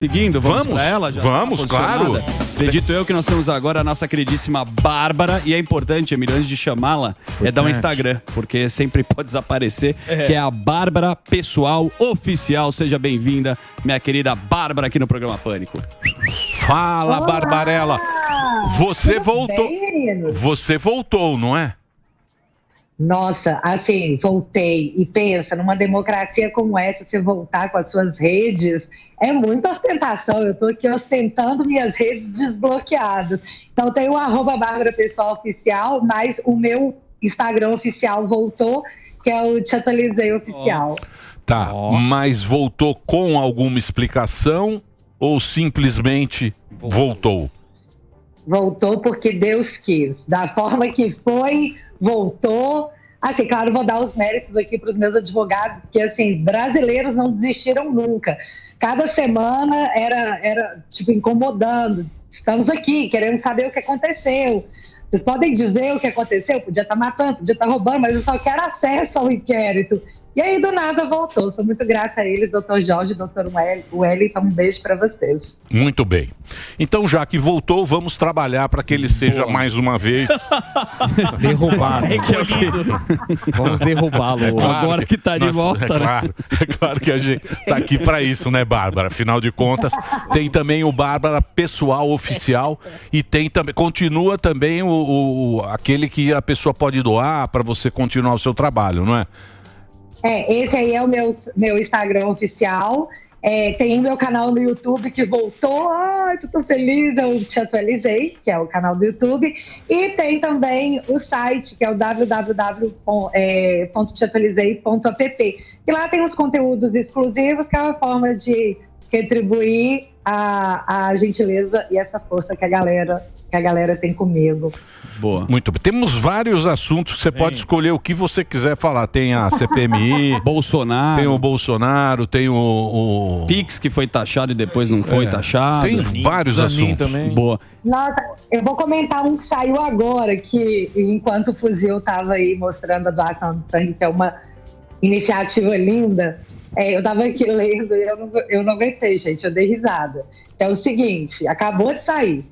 Seguindo, vamos pra ela? Já vamos, claro. Acredito eu que nós temos agora a nossa queridíssima Bárbara, e é importante, Emílio, antes de chamá-la, dar um Instagram, porque sempre pode desaparecer, que é a Bárbara Pessoal Oficial. Seja bem-vinda, minha querida Bárbara, aqui no programa Pânico. Fala, Olá! Barbarella. Você Tudo voltou. bem, meninos? Você voltou, não é? Nossa, assim, voltei. E pensa, numa democracia como essa, você voltar com as suas redes, é muita ostentação. Eu estou aqui ostentando minhas redes desbloqueadas. Então, tem o @Bárbara Pessoal Oficial, mas o meu Instagram oficial voltou, que é o Te Atualizei Oficial. Tá, mas voltou com alguma explicação ou simplesmente voltou? Voltou porque Deus quis. Da forma que foi, voltou. Assim, claro, vou dar os méritos aqui para os meus advogados, porque, assim, brasileiros não desistiram nunca. Cada semana era tipo, incomodando. Estamos aqui, querendo saber o que aconteceu. Vocês podem dizer o que aconteceu? Podia estar matando, podia estar roubando, mas eu só quero acesso ao inquérito. E aí, do nada, voltou. Sou muito grata a eles, doutor Jorge, doutor Wellington. Um beijo para vocês. Muito bem. Então, já que voltou, vamos trabalhar para que ele seja mais uma vez derrubado. Vamos derrubá-lo. Agora que tá de volta, né? É claro que a gente tá aqui para isso, né, Bárbara? Afinal de contas, tem também o Bárbara Pessoal Oficial e tem também, continua também aquele que a pessoa pode doar para você continuar o seu trabalho, não é? Esse aí é o meu Instagram oficial. Tem o meu canal no YouTube que voltou. Ai, tô feliz, eu Te Atualizei, que é o canal do YouTube. E tem também o site, que é o www.teatualizei.app. E lá tem os conteúdos exclusivos, que é uma forma de retribuir a gentileza e essa força que a galera tem comigo. Boa. Muito bem. Temos vários assuntos que você pode escolher o que você quiser falar. Tem a CPMI, Bolsonaro. Tem o Bolsonaro, tem o Pix, que foi taxado e depois não foi taxado. Tem vários assuntos. Também. Boa. Nossa, eu vou comentar um que saiu agora, que enquanto o Fuzil estava aí mostrando a doação do sangue, que é uma iniciativa linda, eu estava aqui lendo e eu não aguentei, gente, eu dei risada. É o seguinte, acabou de sair.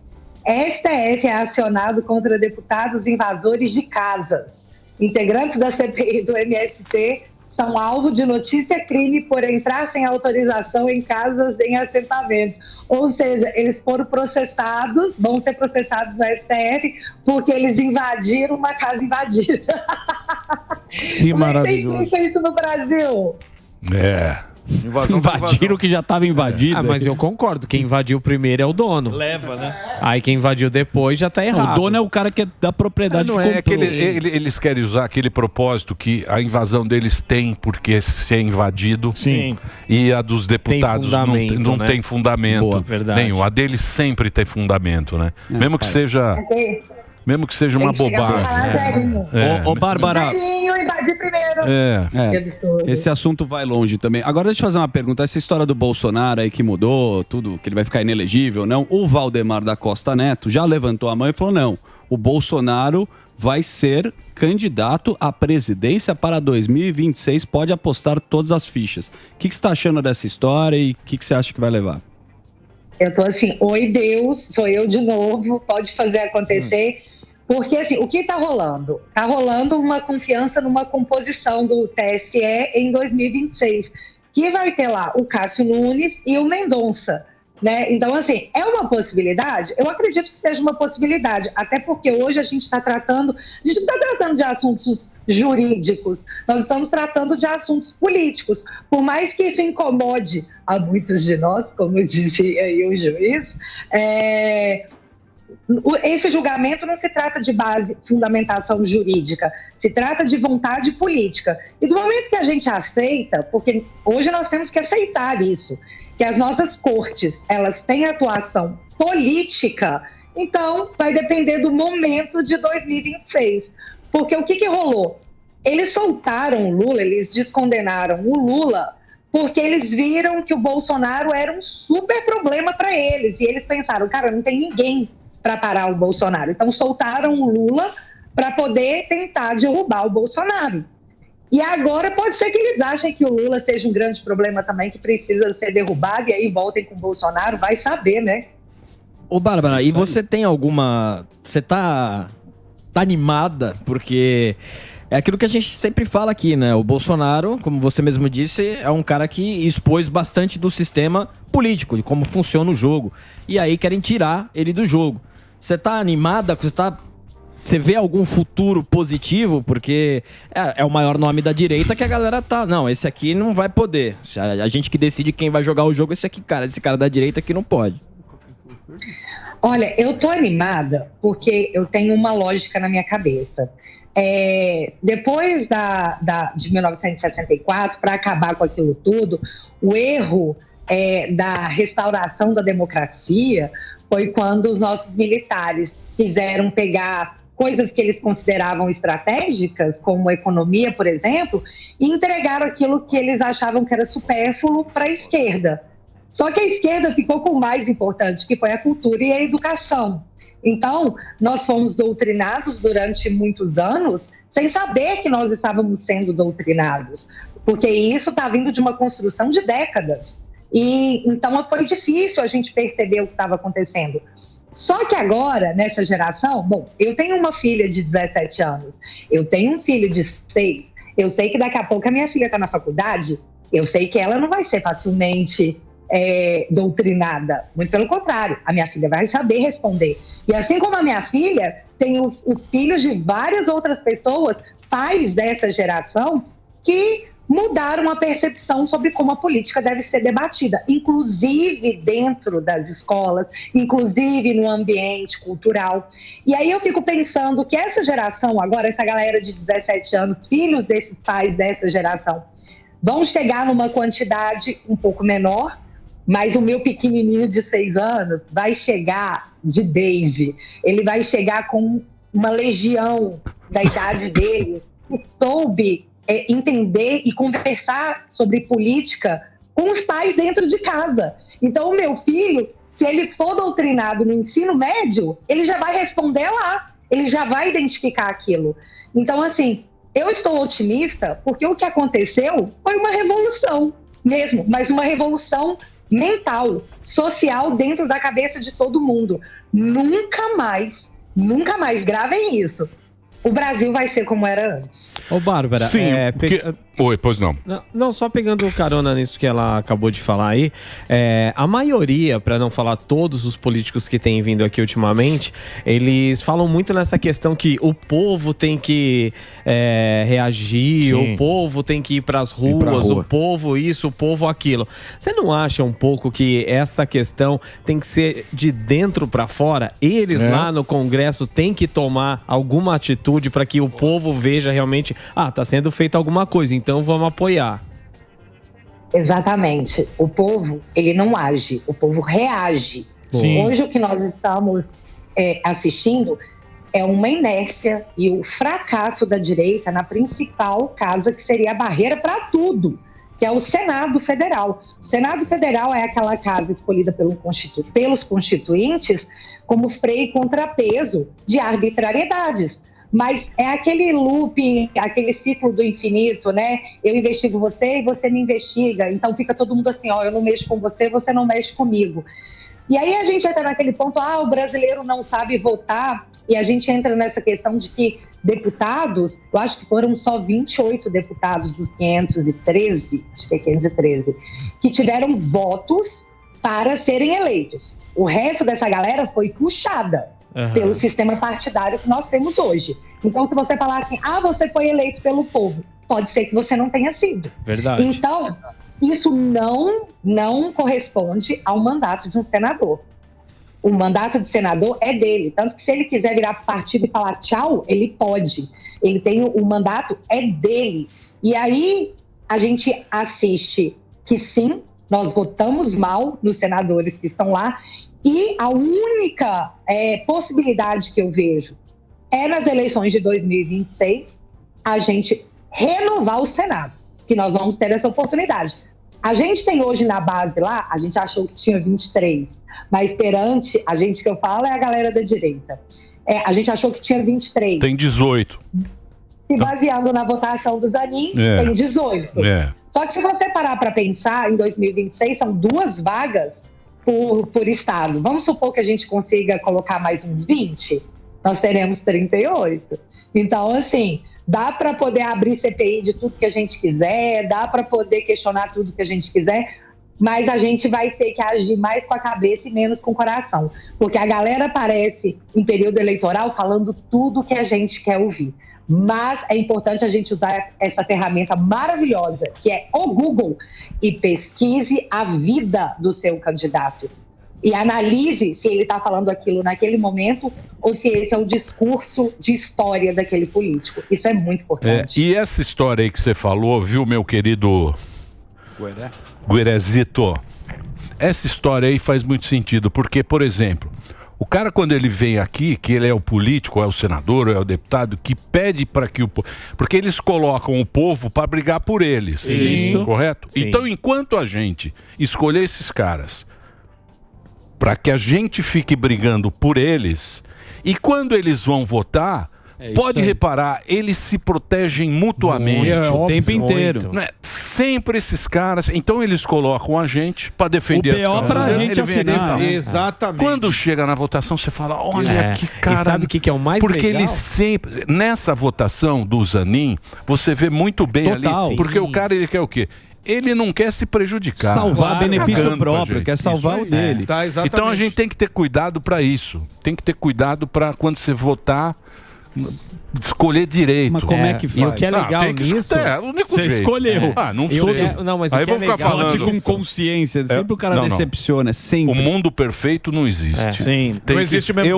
STF é acionado contra deputados invasores de casas. Integrantes da CPI do MST são alvo de notícia-crime por entrar sem autorização em casas em assentamento. Ou seja, eles foram processados, vão ser processados no STF porque eles invadiram uma casa invadida. Que maravilhoso. Como é que tem isso no Brasil? Invadiram o que já estava invadido. Mas eu concordo, quem invadiu primeiro é o dono. Leva, né? Aí quem invadiu depois já tá errado. O dono é o cara que é da propriedade. Não é que eles querem usar aquele propósito que a invasão deles tem porque ser invadido. Sim. E a dos deputados não tem fundamento. Boa, verdade. Nenhum. A deles sempre tem fundamento, né? Mesmo que seja uma Tem que chegar pra falar bobagem. zerinho. Ô, Bárbara. Zerinho, invadir primeiro. Esse assunto vai longe também. Agora deixa eu fazer uma pergunta. Essa história do Bolsonaro aí que mudou tudo, que ele vai ficar inelegível, não? O Valdemar da Costa Neto já levantou a mão e falou, não, o Bolsonaro vai ser candidato à presidência para 2026, pode apostar todas as fichas. O que você está achando dessa história e o que você acha que vai levar? Eu tô assim, oi Deus, sou eu de novo, pode fazer acontecer. Porque, assim, o que está rolando? Está rolando uma confiança numa composição do TSE em 2026, que vai ter lá o Cássio Nunes e o Mendonça, né? Então, assim, é uma possibilidade? Eu acredito que seja uma possibilidade, até porque hoje a gente não está tratando de assuntos jurídicos, nós estamos tratando de assuntos políticos. Por mais que isso incomode a muitos de nós, como dizia aí o juiz, esse julgamento não se trata de base, fundamentação jurídica, se trata de vontade política. E do momento que a gente aceita, porque hoje nós temos que aceitar isso, que as nossas cortes, elas têm atuação política, então vai depender do momento de 2026. Porque o que rolou? Eles soltaram o Lula, eles descondenaram o Lula, porque eles viram que o Bolsonaro era um super problema para eles. E eles pensaram, cara, não tem ninguém para parar o Bolsonaro. Então soltaram o Lula para poder tentar derrubar o Bolsonaro. E agora pode ser que eles achem que o Lula seja um grande problema também, que precisa ser derrubado, e aí voltem com o Bolsonaro, vai saber, né? Ô, Bárbara, e você tem alguma... Você tá animada? Porque é aquilo que a gente sempre fala aqui, né? O Bolsonaro, como você mesmo disse, é um cara que expôs bastante do sistema político, de como funciona o jogo. E aí querem tirar ele do jogo. Você tá animada? Você vê algum futuro positivo? Porque é o maior nome da direita que a galera tá... Não, esse aqui não vai poder. A gente que decide quem vai jogar o jogo, esse cara da direita aqui não pode. Olha, eu tô animada porque eu tenho uma lógica na minha cabeça. Depois de 1964, para acabar com aquilo tudo, o erro da restauração da democracia foi quando os nossos militares quiseram pegar coisas que eles consideravam estratégicas, como a economia, por exemplo, e entregaram aquilo que eles achavam que era supérfluo para a esquerda. Só que a esquerda ficou com o mais importante, que foi a cultura e a educação. Então, nós fomos doutrinados durante muitos anos sem saber que nós estávamos sendo doutrinados, porque isso está vindo de uma construção de décadas. E então foi difícil a gente perceber o que estava acontecendo. Só que agora, nessa geração, bom, eu tenho uma filha de 17 anos, eu tenho um filho de 6, eu sei que daqui a pouco a minha filha está na faculdade, eu sei que ela não vai ser facilmente doutrinada, muito pelo contrário, a minha filha vai saber responder. E assim como a minha filha, tem os filhos de várias outras pessoas, pais dessa geração, que mudaram a percepção sobre como a política deve ser debatida, inclusive dentro das escolas, inclusive no ambiente cultural. E aí eu fico pensando que essa geração, agora essa galera de 17 anos, filhos desses pais dessa geração, vão chegar numa quantidade um pouco menor, mas o meu pequenininho de 6 anos vai chegar de Daisy. Ele vai chegar com uma legião da idade dele que soube entender e conversar sobre política com os pais dentro de casa. Então, o meu filho, se ele for doutrinado no ensino médio, ele já vai responder lá, ele já vai identificar aquilo. Então, assim, eu estou otimista porque o que aconteceu foi uma revolução mesmo, mas uma revolução mental, social, dentro da cabeça de todo mundo. Nunca mais, gravem isso, o Brasil vai ser como era antes. Ô, Bárbara, Sim, Oi, pois não. Não, só pegando carona nisso que ela acabou de falar aí, a maioria, para não falar todos os políticos que têm vindo aqui ultimamente, eles falam muito nessa questão que o povo tem que reagir, Sim. o povo tem que ir pras ruas, o povo isso, o povo aquilo. Você não acha um pouco que essa questão tem que ser de dentro para fora? Eles lá no Congresso têm que tomar alguma atitude para que o povo veja realmente, tá sendo feita alguma coisa, então vamos apoiar. Exatamente. O povo, ele não age, o povo reage. Sim. Hoje o que nós estamos assistindo é uma inércia e o fracasso da direita na principal casa que seria a barreira para tudo, que é o Senado Federal. O Senado Federal é aquela casa escolhida pelos constituintes como freio e contrapeso de arbitrariedades. Mas é aquele loop, aquele ciclo do infinito, né? Eu investigo você e você me investiga. Então fica todo mundo assim, eu não mexo com você, você não mexe comigo. E aí a gente entra naquele ponto, o brasileiro não sabe votar. E a gente entra nessa questão de que deputados, eu acho que foram só 28 deputados dos 513, acho que é 513, que tiveram votos para serem eleitos. O resto dessa galera foi puxada pelo sistema partidário que nós temos hoje. Então, se você falar assim, você foi eleito pelo povo, pode ser que você não tenha sido. Verdade. Então, isso não corresponde ao mandato de um senador. O mandato de senador é dele. Tanto que se ele quiser virar partido e falar tchau, ele pode. Ele tem o mandato é dele. E aí, a gente assiste que sim, nós votamos mal nos senadores que estão lá. E a única possibilidade que eu vejo nas eleições de 2026, a gente renovar o Senado, que nós vamos ter essa oportunidade. A gente tem hoje na base lá, a gente achou que tinha 23, mas perante, a gente que eu falo é a galera da direita. A gente achou que tinha 23. Tem 18. se baseando na votação do Zanin, tem 18. Só que se você parar para pensar, em 2026 são 2 vagas por estado. Vamos supor que a gente consiga colocar mais uns 20? Nós teremos 38. Então, assim, dá para poder abrir CPI de tudo que a gente quiser, dá para poder questionar tudo que a gente quiser, mas a gente vai ter que agir mais com a cabeça e menos com o coração. Porque a galera aparece em período eleitoral falando tudo que a gente quer ouvir. Mas é importante a gente usar essa ferramenta maravilhosa, que é o Google, e pesquise a vida do seu candidato. E analise se ele está falando aquilo naquele momento ou se esse é o discurso de história daquele político. Isso é muito importante. E essa história aí que você falou, viu, meu querido Guerezito? Essa história aí faz muito sentido, porque, por exemplo, o cara, quando ele vem aqui, que ele é o político, é o senador, é o deputado, que pede para que o povo... Porque eles colocam o povo para brigar por eles. Isso. Correto? Sim. Então, enquanto a gente escolher esses caras para que a gente fique brigando por eles, e quando eles vão votar, pode reparar, eles se protegem mutuamente. O tempo inteiro. Né? Sempre esses caras. Então eles colocam a gente para defender as causas. O BO pra gente assinar. Exatamente. Quando chega na votação, você fala, olha que cara... E sabe o que é o mais porque legal? Ele sempre... Nessa votação do Zanin, você vê muito bem ali. Porque o cara, ele quer o quê? Ele não quer se prejudicar. Salvar benefício próprio, quer salvar o dele. Então a gente tem que ter cuidado para isso. Tem que ter cuidado para quando você votar, escolher direito. Mas como é que faz? E o que é legal nisso... É o único Você jeito. escolheu. Não sei. Não, mas Aí o que é vou ficar legal falando com consciência. Sempre o cara Não. decepciona. Sempre. O mundo perfeito não existe. Sim. Não existe mesmo.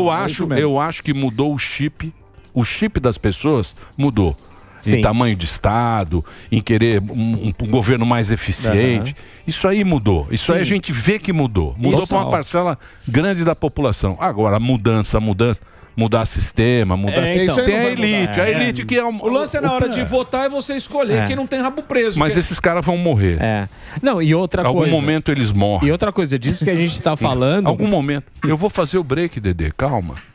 Eu acho que mudou o chip. O chip das pessoas mudou. Em tamanho de Estado, em querer um governo mais eficiente. Isso aí mudou. Isso aí a gente vê que mudou. Mudou para uma parcela grande da população. Agora, mudança. Mudar sistema, mudar... Tem a elite. A elite que é... O lance é na hora de votar é você escolher quem não tem rabo preso. Mas esses caras vão morrer. Não, e outra coisa... Algum momento eles morrem. E outra coisa, disso que a gente tá falando... Algum momento. Eu vou fazer o break, Dedê. Calma.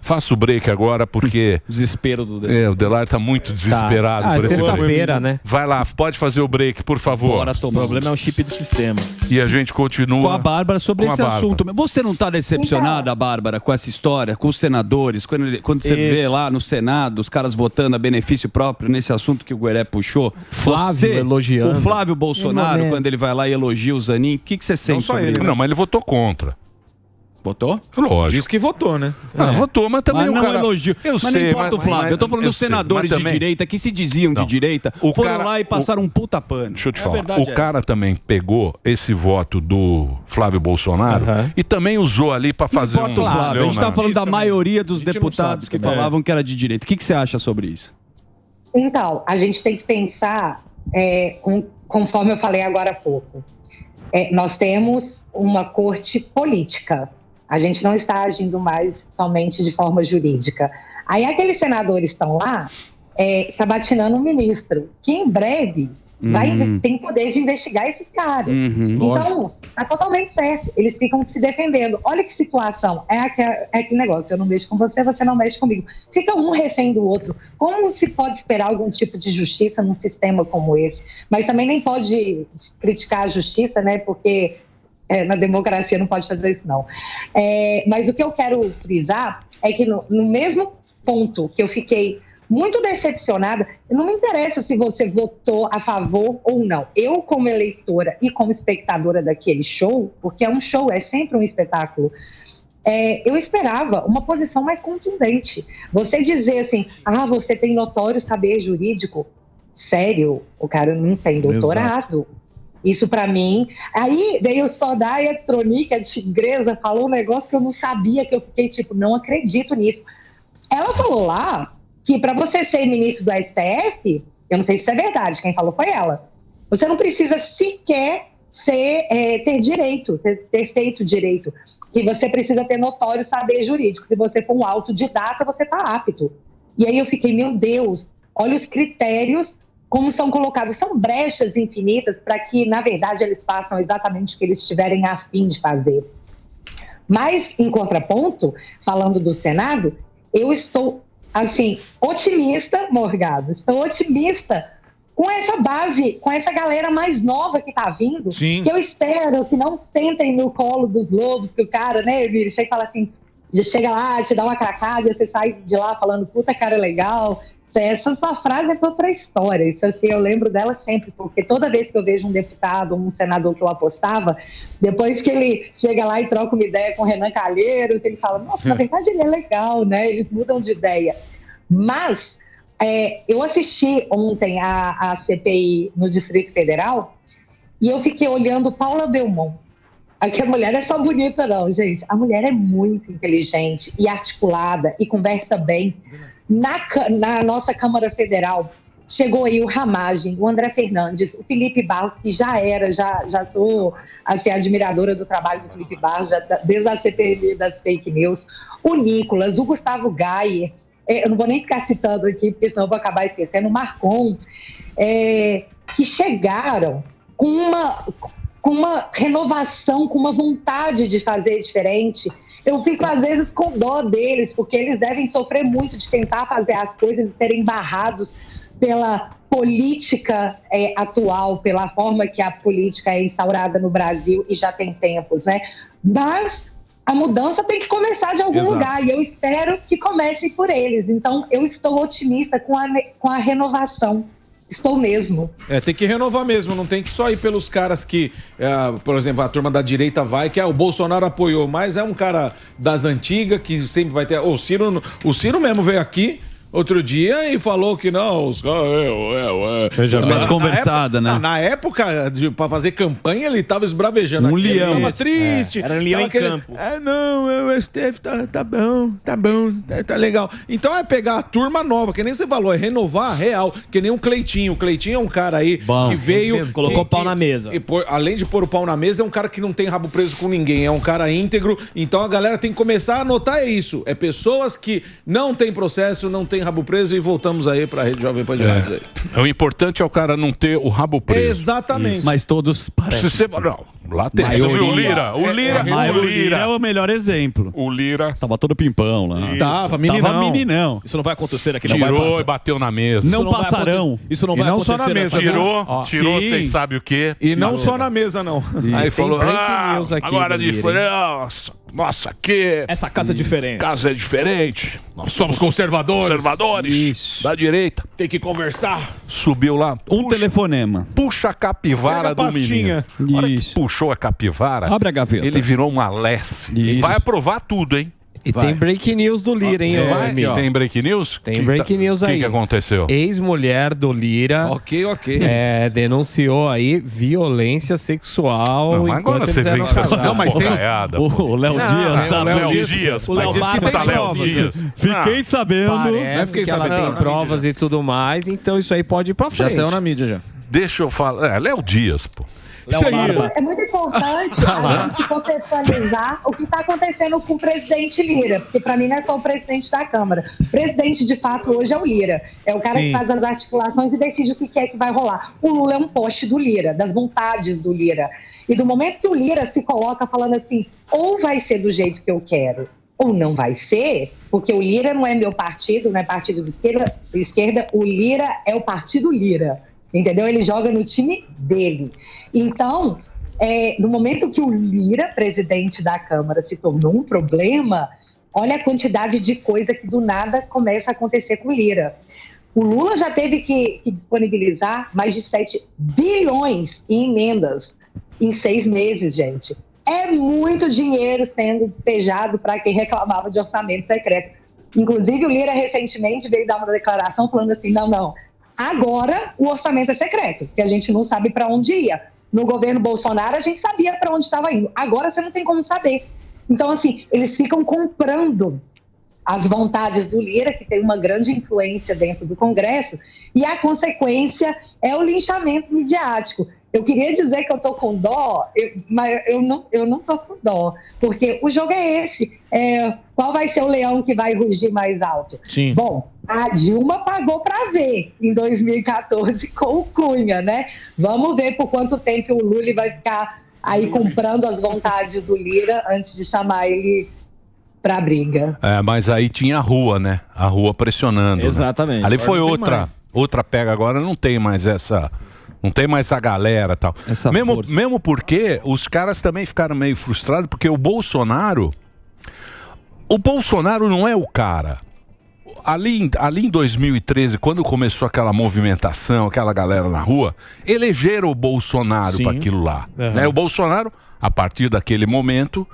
Faço o break agora porque... Desespero do Delari. O Delari tá muito desesperado. Por sexta-feira, né? Vai lá, pode fazer o break, por favor. Bora tomar. O problema é o chip do sistema. E a gente continua... Com a Bárbara sobre esse assunto. Você não tá decepcionada, Então. Bárbara, com essa história, com os senadores? Quando você vê lá no Senado, os caras votando a benefício próprio nesse assunto que o Gueré puxou. Flávio elogiando. O Flávio Bolsonaro, quando ele vai lá e elogia o Zanin, o que você sente sobre isso? Não, mas ele votou contra. Votou? Lógico. Diz que votou, né? Votou, mas também mas não o cara... elogio. Mas não importa o Flávio. Eu tô falando dos senadores de direita que se diziam de direita, foram lá e passaram um puta pano. Deixa eu te falar. O cara também pegou esse voto do Flávio Bolsonaro e também usou ali pra fazer não importa o Flávio. A gente tá falando da maioria dos gente deputados que falavam que era de direita. O que você acha sobre isso? Então, a gente tem que pensar, conforme eu falei agora há pouco, nós temos uma corte política. A gente não está agindo mais somente de forma jurídica. Aí aqueles senadores estão lá sabatinando um ministro, que em breve tem poder de investigar esses caras. Então, está totalmente certo. Eles ficam se defendendo. Olha que situação. É aquele negócio. Eu não mexo com você, você não mexe comigo. Fica um refém do outro. Como se pode esperar algum tipo de justiça num sistema como esse? Mas também nem pode criticar a justiça, né? Porque... na democracia não pode fazer isso, não. Mas o que eu quero frisar é que no mesmo ponto que eu fiquei muito decepcionada, não me interessa se você votou a favor ou não. Eu, como eleitora e como espectadora daquele show, porque é um show, é sempre um espetáculo, eu esperava uma posição mais contundente. Você dizer assim, você tem notório saber jurídico. Sério, o cara não tem doutorado. Exato. Isso pra mim. Aí veio só da Eletrônica, a tigresa, falou um negócio que eu não sabia, que eu fiquei tipo, não acredito nisso. Ela falou lá que pra você ser ministro do STF, eu não sei se isso é verdade, quem falou foi ela, você não precisa sequer ter direito, ter feito direito. Que você precisa ter notório saber jurídico. Se você for um autodidata, você tá apto. E aí eu fiquei, meu Deus, olha os critérios como são colocados, são brechas infinitas para que, na verdade, eles façam exatamente o que eles estiverem a fim de fazer. Mas, em contraponto, falando do Senado, eu estou assim, otimista, Morgado. Estou otimista com essa base, com essa galera mais nova que tá vindo. Sim. Que eu espero que não sentem no colo dos lobos, que o cara, né, Emílio, chega e fala assim, chega lá, te dá uma cracada e você sai de lá falando, puta cara legal. Essa sua frase foi pra história. Isso assim, eu lembro dela sempre, porque toda vez que eu vejo um deputado, um senador que eu apostava, depois que ele chega lá e troca uma ideia com o Renan Calheiros, ele fala, nossa, na verdade ele é legal, né? Eles mudam de ideia. Mas eu assisti ontem a CPI no Distrito Federal e eu fiquei olhando Paula Belmont. Aqui a mulher é só bonita não, gente. A mulher é muito inteligente e articulada e conversa bem. Na nossa Câmara Federal, chegou aí o Ramagem, o André Fernandes, o Felipe Barros, que já sou assim, admiradora do trabalho do Felipe Barros, desde a CPI das fake news, o Nicolas, o Gustavo Gayer, eu não vou nem ficar citando aqui, porque senão eu vou acabar esquecendo, o Marcon, que chegaram com uma renovação, com uma vontade de fazer diferente. Eu fico, às vezes, com dó deles, porque eles devem sofrer muito de tentar fazer as coisas e serem barrados pela política atual, pela forma que a política é instaurada no Brasil e já tem tempos, né? Mas a mudança tem que começar de algum lugar e eu espero que comece por eles. Então, eu estou otimista com a renovação. Estou mesmo. Tem que renovar mesmo, não tem que só ir pelos caras que, por exemplo, a turma da direita vai, que o Bolsonaro apoiou, mas é um cara das antigas que sempre vai ter. O Ciro mesmo veio aqui outro dia e falou que não, os caras. Mais conversada, né? Na época, pra fazer campanha, ele tava esbravejando. Um leão. Ele tava triste. Era um leão em campo. O STF tá bom, tá legal. Então é pegar a turma nova, que nem você falou, é renovar a real, que nem o Cleitinho. O Cleitinho é um cara aí que veio... Colocou o pau na mesa. Além de pôr o pau na mesa, é um cara que não tem rabo preso com ninguém, é um cara íntegro. Então a galera tem que começar a notar isso. É pessoas que não tem processo, não tem rabo preso e voltamos aí pra Rede Jovem Pan de Rádio aí. O importante é o cara não ter o rabo preso. Exatamente. Isso. Mas todos parecem. Não, lá tem. O Lira. O Lira é o melhor exemplo. O Lira. Tava todo pimpão lá. Tava meninão. Isso não vai acontecer aqui. Tirou e bateu na mesa. Não passarão. Isso não vai acontecer. Só na mesa. Tirou, vocês sabem o quê? E não só na mesa, não. Aí falou, news aqui agora do Lira, diferença. Nossa, aqui... Essa casa é diferente. Casa é diferente. Nós somos conservadores. Isso. Da direita. Tem que conversar. Subiu lá. Telefonema. Puxa a capivara do menino. Na hora que puxou a capivara, abre a gaveta. Ele virou uma Alessi. Vai aprovar tudo, hein? E tem break news do Lira, hein, Emílio? Tem break news? Tem break news aí. O que aconteceu? Ex-mulher do Lira denunciou aí violência sexual. Não, agora você vem que você não, mas tem o Léo Dias. O Léo Dias. Mas diz que tá Léo Dias. Fiquei sabendo. Parece que ela tem provas e tudo mais, então isso aí pode ir pra frente. Já saiu na mídia, já. Deixa eu falar. Léo Dias, pô. É muito importante a gente contextualizar o que está acontecendo com o presidente Lira, porque para mim não é só o presidente da Câmara. O presidente, de fato, hoje é o Lira. É o cara que faz as articulações e decide o que é que vai rolar. O Lula é um poste do Lira, das vontades do Lira. E do momento que o Lira se coloca falando assim, ou vai ser do jeito que eu quero, ou não vai ser, porque o Lira não é meu partido, não é partido de esquerda, o Lira é o partido Lira. Entendeu? Ele joga no time dele. Então, no momento que o Lira, presidente da Câmara, se tornou um problema, olha a quantidade de coisa que do nada começa a acontecer com o Lira. O Lula já teve que disponibilizar mais de 7 bilhões em emendas em 6 meses, gente. É muito dinheiro sendo despejado para quem reclamava de orçamento secreto. Inclusive, o Lira recentemente veio dar uma declaração falando assim, não, agora o orçamento é secreto, porque a gente não sabe para onde ia. No governo Bolsonaro, a gente sabia para onde estava indo. Agora você não tem como saber. Então, assim, eles ficam comprando as vontades do Lira, que tem uma grande influência dentro do Congresso, e a consequência é o linchamento midiático. Eu queria dizer que eu tô com dó, mas eu não tô com dó, porque o jogo é esse. Qual vai ser o leão que vai rugir mais alto? Sim. Bom, a Dilma pagou para ver em 2014 com o Cunha, né? Vamos ver por quanto tempo o Lula vai ficar aí comprando as vontades do Lira antes de chamar ele para a briga. Mas aí tinha a rua, né? A rua pressionando. Exatamente. Né? Ali foi Agora outra pega. Agora não tem mais essa... Não tem mais a galera e tal. Mesmo porque os caras também ficaram meio frustrados, porque o Bolsonaro não é o cara. Ali em 2013, quando começou aquela movimentação, aquela galera na rua, elegeram o Bolsonaro para aquilo lá. Né? O Bolsonaro, a partir daquele momento...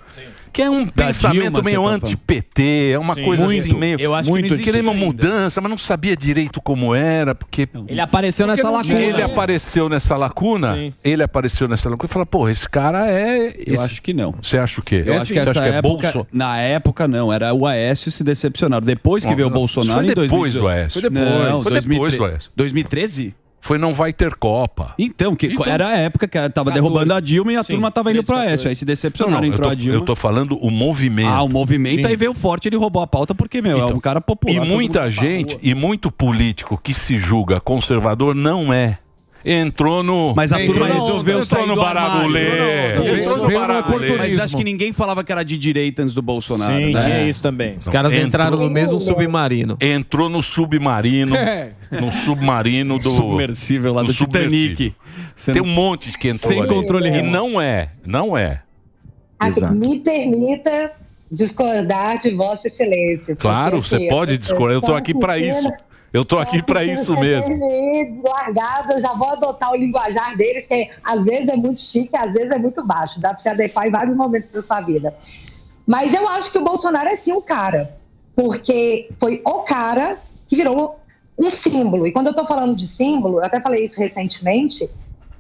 Que é um pensamento meio anti-PT, é uma coisa assim meio... Eu acho que querendo uma mudança, mas não sabia direito como era, porque... Ele apareceu nessa lacuna. Ele apareceu nessa lacuna, e fala, pô, esse cara é... Eu acho que não. Você acha o quê? Eu acho que essa época, na época não, era o Aécio se decepcionaram. Depois que veio o Bolsonaro... Foi depois do Aécio. Foi depois do Aécio. 2013? Foi não vai ter Copa. Então, era a época que tava derrubando a Dilma e a turma tava indo pro Aécio. Aí se decepcionaram, entrou a Dilma. Eu tô falando o movimento. O movimento, aí veio forte, ele roubou a pauta porque, é um cara popular. E muita gente, e muito político que se julga conservador não é. Entrou no... Mas a turma resolveu sair do baragulê. Entrou no baragulê. Mas acho que ninguém falava que era de direita antes do Bolsonaro. Sim, tinha isso também. Os caras entraram no mesmo submarino. Entrou no submarino. No submarino do... Submersível lá do Titanic. Tem um monte que entrou sem controle remoto. E não é. Assim, me permita discordar de Vossa Excelência. Claro, você pode discordar. Eu tô aqui para isso. Eu tô aqui para isso mesmo. Largado, eu já vou adotar o linguajar deles, que às vezes é muito chique, às vezes é muito baixo. Dá para se adequar em vários momentos da sua vida. Mas eu acho que o Bolsonaro é sim um cara. Porque foi o cara que virou um símbolo. E quando eu tô falando de símbolo, eu até falei isso recentemente,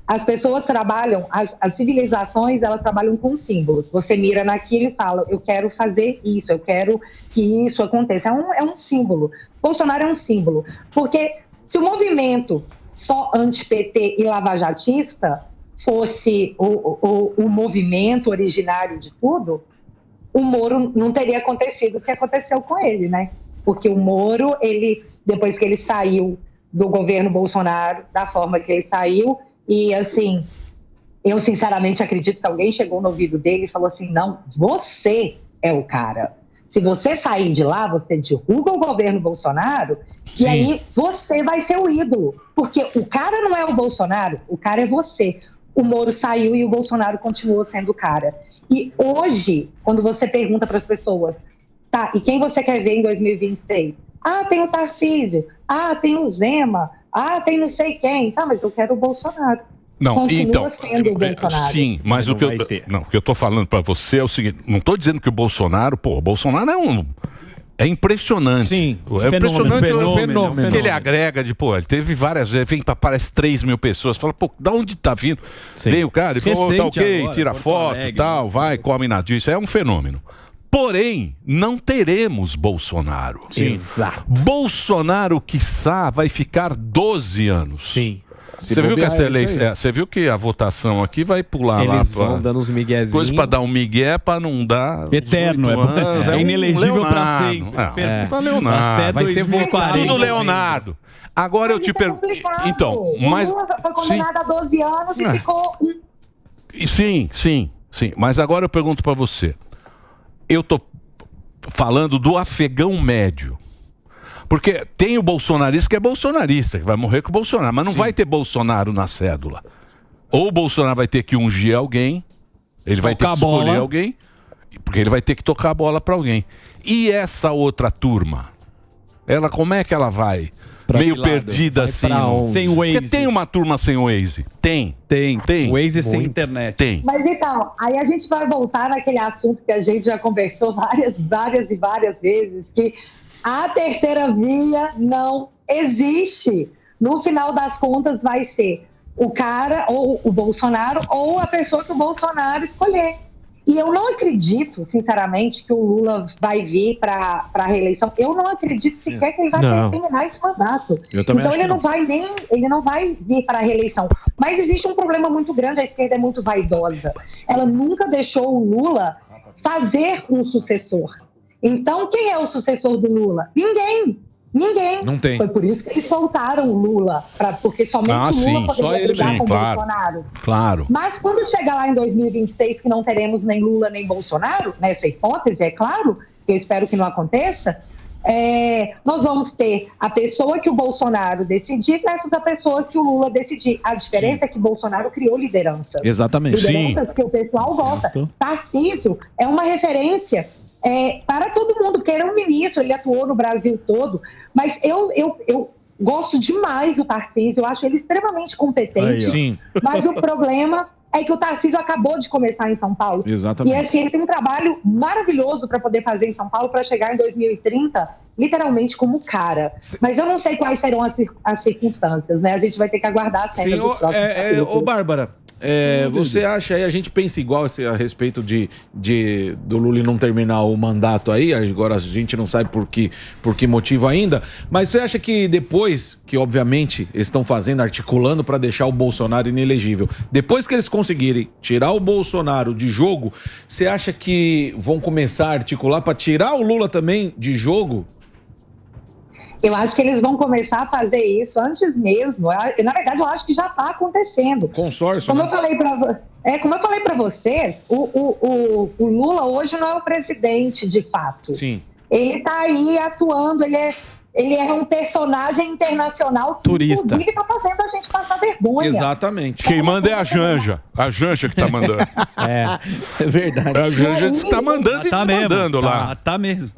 as pessoas trabalham, as civilizações, elas trabalham com símbolos. Você mira naquilo e fala, eu quero fazer isso, eu quero que isso aconteça. É um símbolo. Bolsonaro é um símbolo. Porque se o movimento só anti-PT e lavajatista fosse o movimento originário de tudo, o Moro não teria acontecido o que aconteceu com ele, né? Porque o Moro, depois que ele saiu do governo Bolsonaro, da forma que ele saiu, e assim, eu sinceramente acredito que alguém chegou no ouvido dele e falou assim, não, você é o cara. Se você sair de lá, você derruba o governo Bolsonaro e aí você vai ser o ídolo. Porque o cara não é o Bolsonaro, o cara é você. O Moro saiu e o Bolsonaro continuou sendo o cara. E hoje, quando você pergunta para as pessoas, tá, e quem você quer ver em 2026? Tem o Tarcísio, tem o Zema, tem não sei quem. Mas eu quero o Bolsonaro. Não, continua então, sendo o Bolsonaro. Sim, mas o que eu tô falando para você é o seguinte, não tô dizendo que o Bolsonaro é impressionante. Sim, é impressionante o fenômeno. Que ele agrega ele teve várias vezes, vem para parece 3 mil pessoas, fala, da onde tá vindo? Vem o cara, ele falou, tá ok, agora, tira foto e tal, vai, come na disso, é um fenômeno. Porém, não teremos Bolsonaro. Sim. Exato. Bolsonaro, quiçá, vai ficar 12 anos. Sim. Você viu que essa eleição, você viu que a votação aqui vai pular lá. Eles vão dando uns miguezinhos. Coisa pra dar um migué, pra não dar... Eterno, é inelegível pra sempre. Pra Leonardo. Até vai ser voar tudo Leonardo. Agora eu te pergunto... Então, mas... O Lula foi condenado há 12 anos e ficou... Sim. Mas agora eu pergunto pra você. Eu tô falando do afegão médio. Porque tem o bolsonarista que é bolsonarista, que vai morrer com o Bolsonaro, mas não vai ter Bolsonaro na cédula. Ou o Bolsonaro vai ter que ungir alguém, ele vai ter que escolher alguém, porque ele vai ter que tocar a bola para alguém. E essa outra turma? Ela, como é que ela vai? Meio perdida assim. Sem Waze. Porque tem uma turma sem Waze. Tem. Waze sem internet. Tem. Mas então, aí a gente vai voltar naquele assunto que a gente já conversou várias vezes, que a terceira via não existe. No final das contas, vai ser o cara, ou o Bolsonaro, ou a pessoa que o Bolsonaro escolher. E eu não acredito, sinceramente, que o Lula vai vir para a reeleição. Eu não acredito sequer que ele vai terminar esse mandato. Então ele não vai vir para a reeleição. Mas existe um problema muito grande, a esquerda é muito vaidosa. Ela nunca deixou o Lula fazer um sucessor. Então, quem é o sucessor do Lula? Ninguém. Não tem. Foi por isso que eles soltaram o Lula, porque somente o Lula poderia brigar com o Bolsonaro. Claro. Mas quando chegar lá em 2026, que não teremos nem Lula nem Bolsonaro, nessa hipótese, é claro, que eu espero que não aconteça, nós vamos ter a pessoa que o Bolsonaro decidir versus a pessoa que o Lula decidir. A diferença é que o Bolsonaro criou liderança. Exatamente. Lideranças que o pessoal vota. Tarcísio é uma referência para todo mundo, porque ele é um ministro, ele atuou no Brasil todo, mas eu gosto demais do Tarcísio, eu acho ele extremamente competente. Sim. Mas o problema é que o Tarcísio acabou de começar em São Paulo. Exatamente. E assim, ele tem um trabalho maravilhoso para poder fazer em São Paulo para chegar em 2030, literalmente como cara. Mas eu não sei quais serão as circunstâncias, né? A gente vai ter que aguardar a cena dos próximos capítulos. Bárbara, você acha aí, a gente pensa igual a respeito do Lula não terminar o mandato aí, agora a gente não sabe por que motivo ainda, mas você acha que depois, que obviamente eles estão articulando para deixar o Bolsonaro inelegível, depois que eles conseguirem tirar o Bolsonaro de jogo, você acha que vão começar a articular para tirar o Lula também de jogo? Eu acho que eles vão começar a fazer isso antes mesmo. Na verdade, eu acho que já está acontecendo. Consórcio. Como eu falei para você, o Lula hoje não é o presidente, de fato. Sim. Ele está aí atuando, ele é um personagem internacional que, turista, inclusive, está fazendo a gente passar vergonha. Exatamente. Quem manda é a Janja. A Janja que tá mandando. É verdade. A Janja que tá mandando e desmandando lá. Tá mesmo.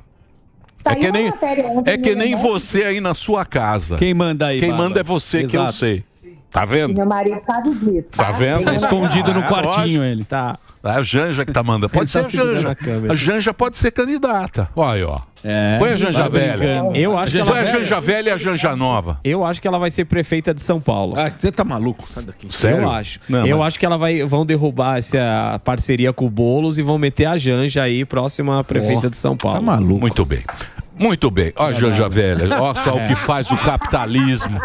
É que nem você aí na sua casa. Quem manda aí, Quem Bárbara? manda é você, Exato. que eu sei. Tá vendo? Meu marido sabe disso. Tá vendo? Tá escondido no quartinho, lógico. ele. Tá. É a Janja que tá mandando. Pode ser a Janja. A Janja pode ser candidata. Olha aí, ó. Põe a Janja velha. Eu acho que Põe a Janja velha e a Janja nova. Eu acho que ela vai ser prefeita de São Paulo. Ah, você tá maluco? Sai daqui. Sério? Eu acho. Não, eu mas- acho que vão derrubar essa parceria com o Boulos e vão meter a Janja aí, próxima prefeita de São Paulo. Tá maluco. Muito bem. Muito bem. Ó, Janja velha. Olha só o que faz o capitalismo.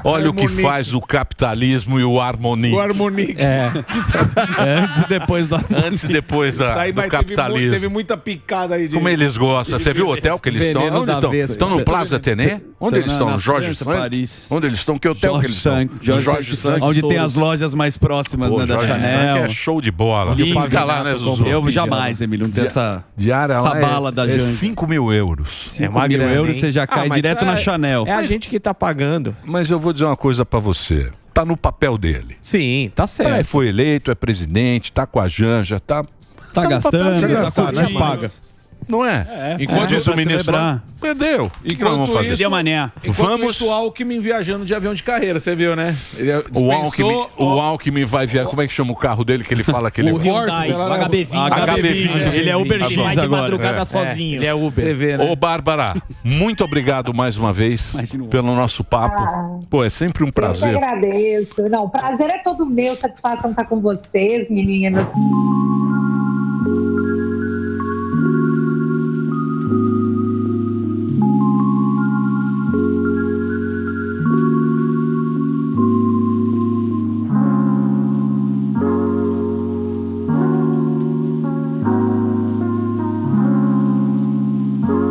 Olha o que faz o capitalismo e o Harmonique. O Harmonique. Antes e depois da... Antes e depois Isso aí, do mas capitalismo. teve muita picada aí de... Como eles gostam. Você viu o hotel que eles estão? Veneno Onde da estão? Vespa. Estão no Plaza Athénê? Onde eles estão? na Jorge França, Sank? Paris. Onde eles estão? Que hotel que eles estão? Jorge Sank. Onde tem as lojas mais próximas, Pô, né, da Jorge Sank Chanel. é show de bola. Fica lá, né, Zuzu? Eu jamais, Emílio, não tenho essa Diária lá bala da Janja. 5 mil euros. 5 mil euros, você já cai mas direto na Chanel. É a gente que tá pagando. Mas eu vou dizer uma coisa pra você. Tá no papel dele. Sim, tá certo. É, foi eleito, é presidente, tá com a Janja, tá Tá no gastando, papel, tá gastar, curtindo. nós paga. Não é? Enquanto Diz isso, o ministro, celebrar. perdeu. O que nós vamos fazer? Deu mané. Vamos- Isso, o Alckmin viajando de avião de carreira, você viu, né? Ele O Alckmin vai viajar. Como é que chama o carro dele que ele fala que ele O Corsa, sei lá, né? HB20. Ele é Uber X Vai de agora. madrugada sozinho. Ele é Uber. Você vê, né? Ô, Bárbara, muito obrigado mais uma vez pelo nosso papo. Pô, é sempre um Eu que prazer. agradeço. Não, o prazer é todo meu, satisfação estar com vocês, meninas.